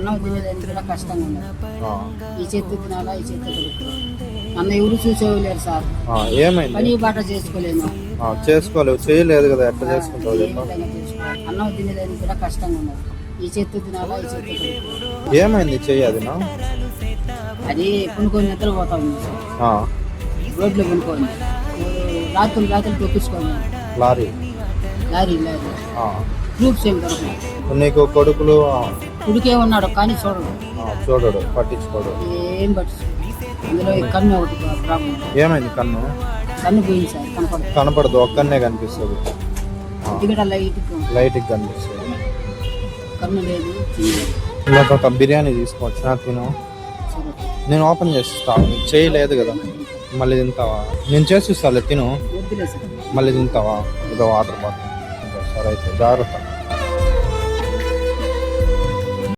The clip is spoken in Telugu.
అన్నం తినేదానికి కూడా కష్టంగా ఉన్నది. ఆ, ఈ చేతి తినాలా, ఈ చేతి కొడుకు. నన్ను ఎవరు చూసేవాళ్ళు సార్. ఆ, ఏమైంది? పని బాట చేసుకోలేను. చేసుకోలేవు, చేయలేదు కదా, ఎట్లా చేసుకుంటావు ఏ చెప్పు. విధంగా చేసుకోవాలి? అన్నం తినేదానికి కూడా కష్టంగా ఉన్నది. ఈ చేతి తినాలా, ఈ చేతి కొడుకు. ఏమైంది చెయ్యి అది నా? అది కొనుక్కొని నిద్ర పోతా ఉంది సార్. ఆ, రోడ్లో కొనుక్కొని రాత్రులు తొక్కించుకొని లారీ. లారీ ఆ, గ్రూప్స్ ఏం దొరకలేదు. నీకు కొడుకులు? ఉడికే ఉన్నాడు కానీ చూడడు, చూడడు, పట్టించుకోడు. ఏం పట్టించుకోడు. అందులో ఈ కన్ను ఒకటి ప్రాబ్లం. ఏమైంది కన్ను? కన్ను పోయింది సార్, కనపడదు. కనపడదు, ఒక్కనే కనిపిస్తుంది. ఇక్కడ లైట్కి కనిపిస్తుంది. కన్ను లేదు, చిన్న ఇందాక ఒక బిర్యానీ తీసుకోవచ్చు తిను. నేను ఓపెన్ చేస్తాను, చేయలేదు కదా. మళ్ళీ తింటావా? నేను చేసిస్తాలే, తిను. వద్దులే సార్. మళ్ళీ తింటావా? ఇదో వాటర్ బాటిల్. సరే అయితే జాగ్రత్త.